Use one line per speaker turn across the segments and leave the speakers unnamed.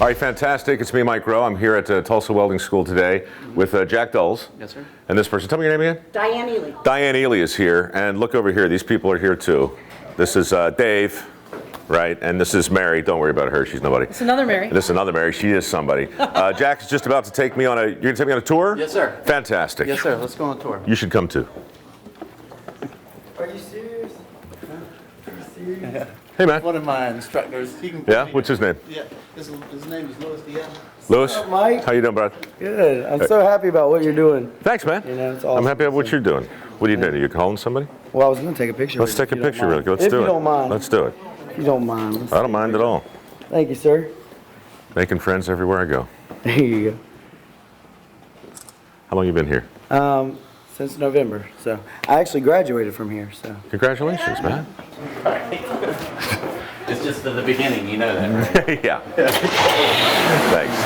All right, fantastic. It's me, Mike Rowe. I'm here at Tulsa Welding School today with Jack Dulles.
Yes, sir.
And this person. Tell me your name again?
Diane Ely.
Diane Ely is here. And look over here. These people are here too. This is Dave, right? And this is Mary. Don't worry about her. She's nobody.
It's another Mary.
This is another Mary. She is somebody. Jack's just about to take me on a. You're going to take me on a tour?
Yes, sir.
Fantastic.
Yes, sir. Let's go on a tour.
You should come too.
Are you serious? Are you serious?
Hey, man.
One of my instructors. He can
Yeah? What's his name?
Yeah. His name is Louis Diaz.
Louis?
What's up, Mike?
How you doing, bud?
Good. I'm so happy about what you're doing.
Thanks, man.
You know, it's
I'm
awesome.
happy about what you're doing. What are you doing? Are you calling somebody?
Well, I was going to take a picture.
Let's
with
take
you,
a
if you
picture
don't
real quick.
mind.
Let's
If
do
you
it.
don't mind.
Let's do it.
If you don't mind. Let's
I don't mind at all.
Thank you, sir.
Making friends everywhere I go.
There you
How long you been here?
go. Since November. So I actually graduated from here. So
Congratulations, man.
It's just the beginning, you know that, right?
Yeah. Thanks.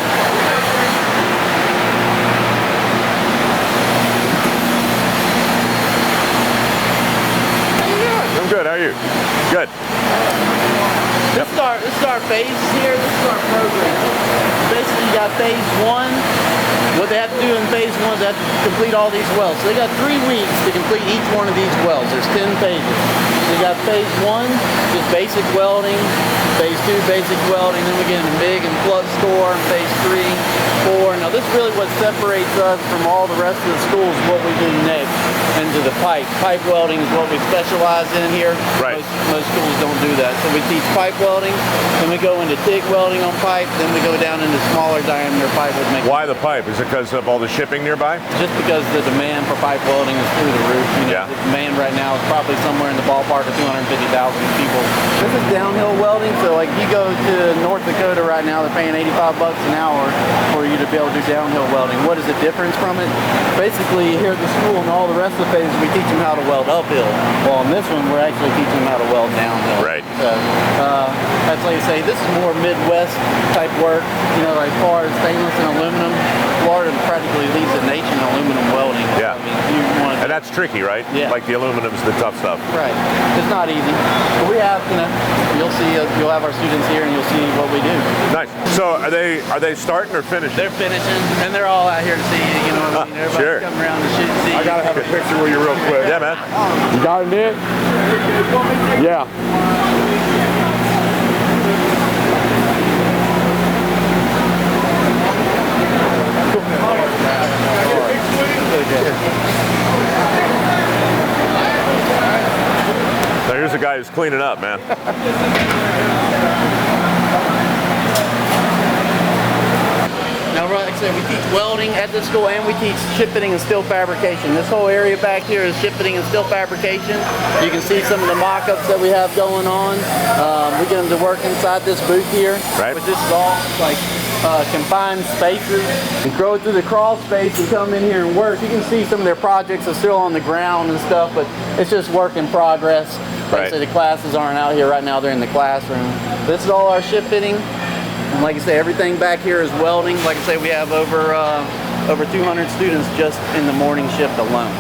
I'm good. How are you? Good.
This is our phase here. This is our program. Basically, you got phase one. What they have to do in phase one is they have to complete all these welds. So they got 3 weeks to complete each one of these welds. There's 10 phases. So you got phase one, just basic welding. Phase two, basic welding. Then we get into MIG and flux core. Phase 3, 4. Now this is really what separates us from all the rest of the schools. What we do next into the pipe. Pipe welding is what we specialize in here.
Right.
Most schools don't do that. So we teach pipe welding, then we go into TIG welding on pipe, then we go down into smaller diameter pipe with making.
Why the pipe? Is it because of all the shipping nearby?
Just because the demand for pipe welding is through the roof. You know,
Yeah.
the demand right now is probably somewhere in the ballpark of 250,000 people. This is downhill welding, so like you go to North Dakota right now, they're paying $85 an hour for you to be able to do downhill welding. What is the difference from it? Basically, here at the school and all the rest of the phases, we teach them how to weld uphill. Well, on this one, we're actually teaching them how to weld downhill.
Right.
So, that's like you say, this is more Midwest type work. You know, like far as stainless and aluminum, Florida practically leads the nation in aluminum welding.
Yeah.
I mean, you want to.
And that's tricky, right?
Yeah.
Like the aluminum's the tough stuff.
Right. It's not easy. But we have, you know, you'll have our students here and you'll see what we do.
Nice. So are they starting or finishing?
They're finishing, and they're all out here to see you. You know what I mean? Everybody's
Sure.
coming around to shoot and see.
I gotta have a picture with you real quick. Yeah, man.
you got it, Nick? Yeah.
Now here's a guy who's cleaning up, man.
Now, like I said, we teach welding at this school, and we teach ship fitting and steel fabrication. This whole area back here is ship fitting and steel fabrication. You can see some of the mock-ups that we have going on. We get them to work inside this booth here,
Right.
which is all like confined spaces. You go through the crawl space and come in here and work. You can see some of their projects are still on the ground and stuff, but it's just work in progress. Like I
Right.
say, the classes aren't out here right now. They're in the classroom. This is all our ship fitting. And like I say, everything back here is welding. Like I say, we have over 200 students just in the morning shift alone.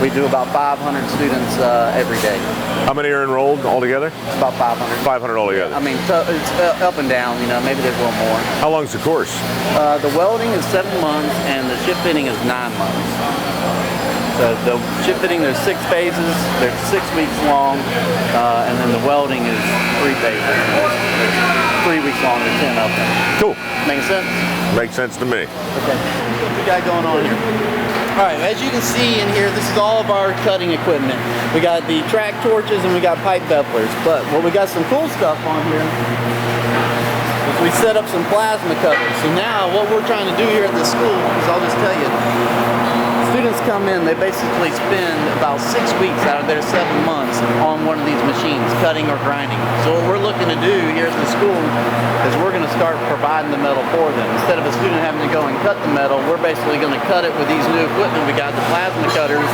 We do about 500 students every day.
How many are enrolled altogether?
It's about 500.
500 altogether.
I mean, it's up and down. You know, maybe there's a little more.
How long's the course?
The welding is 7 months, and the ship fitting is 9 months. So the ship fitting, there's 6 phases. They're 6 weeks long, and then the welding is 3 phases. There's 3 weeks long. There's 10 of them.
Cool.
Making sense?
Makes sense to me.
Okay. What we got going on here? All right, as you can see in here, this is all of our cutting equipment. We got the track torches and we got pipe bevelers. But what we got some cool stuff on here is we set up some plasma cutters. So now what we're trying to do here at the school is, I'll just tell you, students come in, they basically spend about 6 weeks out of their 7 months on one of these machines, cutting or grinding. So what we're looking to do here at the school is we're going to start providing the metal for them. Instead of a student having to go and cut the metal, we're basically going to cut it with these new equipment. We got the plasma cutters,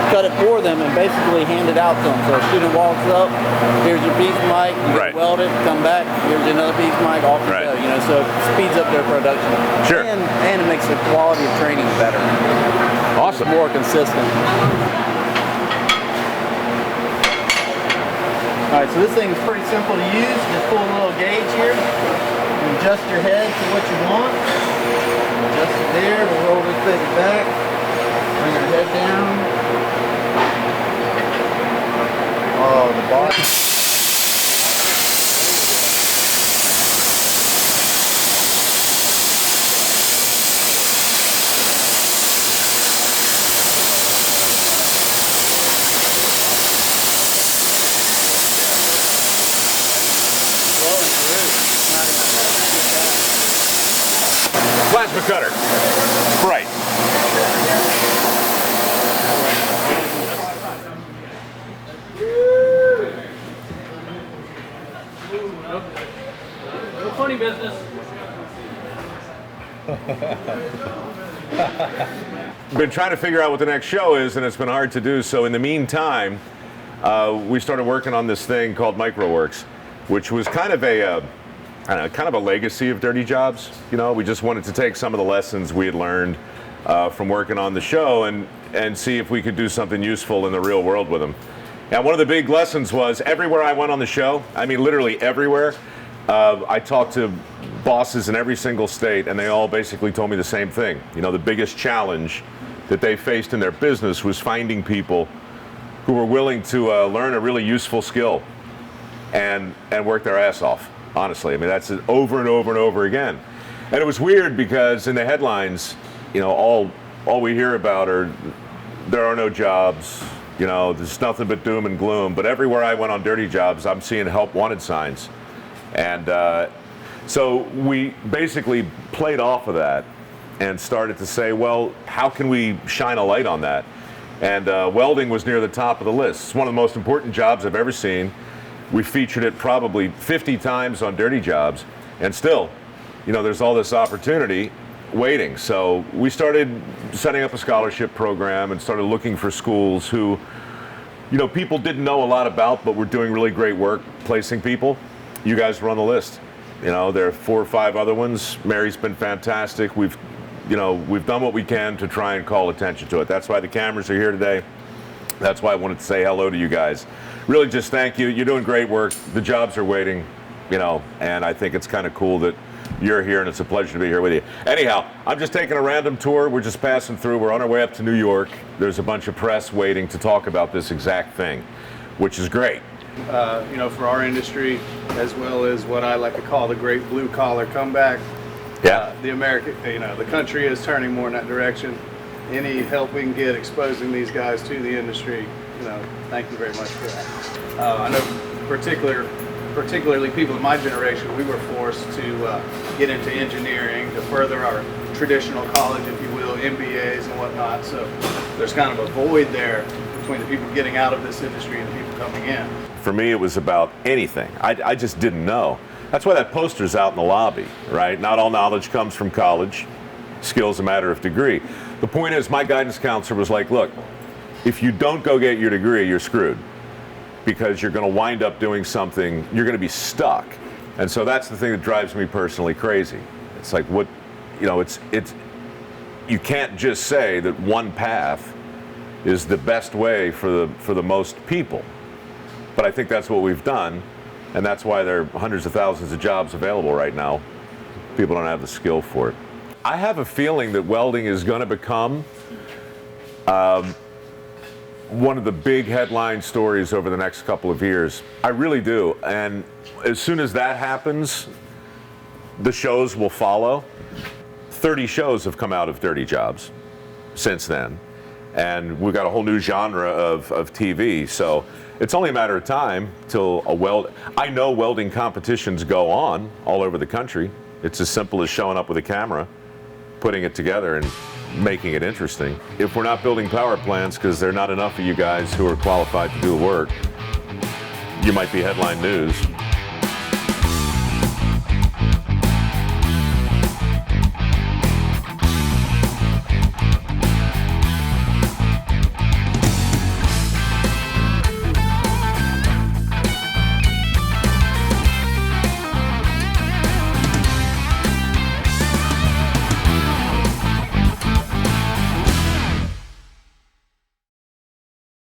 cut it for them and basically hand it out to them. So a student walks up, here's your piece mic, you
Right.
weld it, come back, here's another piece mic, off you
Right.
go. You know, so it speeds up their production.
Sure.
And it makes the quality of training better.
Awesome.
More consistent. Alright, so this thing is pretty simple to use. Just pull a little gauge here, and adjust adjust your head to what you want. Adjust it there, we'll roll this baby back. Bring your head down. Oh, the bottom.
Plasma cutter. Bright.
No funny business.
Been trying to figure out what the next show is, and it's been hard to do. So in the meantime, we started working on this thing called MicroWorks, which was kind of a kind of a legacy of Dirty Jobs. You know, we just wanted to take some of the lessons we had learned from working on the show and see if we could do something useful in the real world with them. And one of the big lessons was everywhere I went on the show, I mean literally everywhere, I talked to bosses in every single state, and they all basically told me the same thing. You know, the biggest challenge that they faced in their business was finding people who were willing to learn a really useful skill and work their ass off. Honestly, I mean, that's it over and over and over again. And it was weird because in the headlines, you know, all we hear about are there are no jobs, you know, there's nothing but doom and gloom. But everywhere I went on Dirty Jobs, I'm seeing help wanted signs. And so we basically played off of that and started to say, well, how can we shine a light on that? And welding was near the top of the list. It's one of the most important jobs I've ever seen. We featured it probably 50 times on Dirty Jobs, and still, you know, there's all this opportunity waiting. So we started setting up a scholarship program and started looking for schools who, you know, people didn't know a lot about, but were doing really great work placing people. You guys were on the list. You know, there are 4 or 5 other ones. Mary's been fantastic. We've done what we can to try and call attention to it. That's why the cameras are here today. That's why I wanted to say hello to you guys. Really just thank you. You're doing great work. The jobs are waiting, you know, and I think it's kind of cool that you're here, and it's a pleasure to be here with you. Anyhow, I'm just taking a random tour. We're just passing through. We're on our way up to New York. There's a bunch of press waiting to talk about this exact thing, which is great.
You know, for our industry, as well as what I like to call the great blue collar comeback.
Yeah.
The American, you know, the country is turning more in that direction. Any help we can get exposing these guys to the industry, you know, thank you very much for that. I know particularly people in my generation, we were forced to get into engineering to further our traditional college, if you will, MBAs and whatnot. So there's kind of a void there between the people getting out of this industry and the people coming in.
For me, it was about anything. I just didn't know. That's why that poster's out in the lobby, right? Not all knowledge comes from college. Skill's a matter of degree. The point is, my guidance counselor was like, look, if you don't go get your degree, you're screwed, because you're going to wind up doing something, you're going to be stuck. And so that's the thing that drives me personally crazy. It's like, what, you know, it's you can't just say that one path is the best way for the most people. But I think that's what we've done, and that's why there are hundreds of thousands of jobs available right now. People don't have the skill for it. I have a feeling that welding is going to become one of the big headline stories over the next couple of years. I really do. And as soon as that happens, the shows will follow. 30 shows have come out of Dirty Jobs since then. And we've got a whole new genre of TV. So it's only a matter of time till I know welding competitions go on all over the country. It's as simple as showing up with a camera, putting it together and making it interesting. If we're not building power plants because there are not enough of you guys who are qualified to do the work, you might be headline news.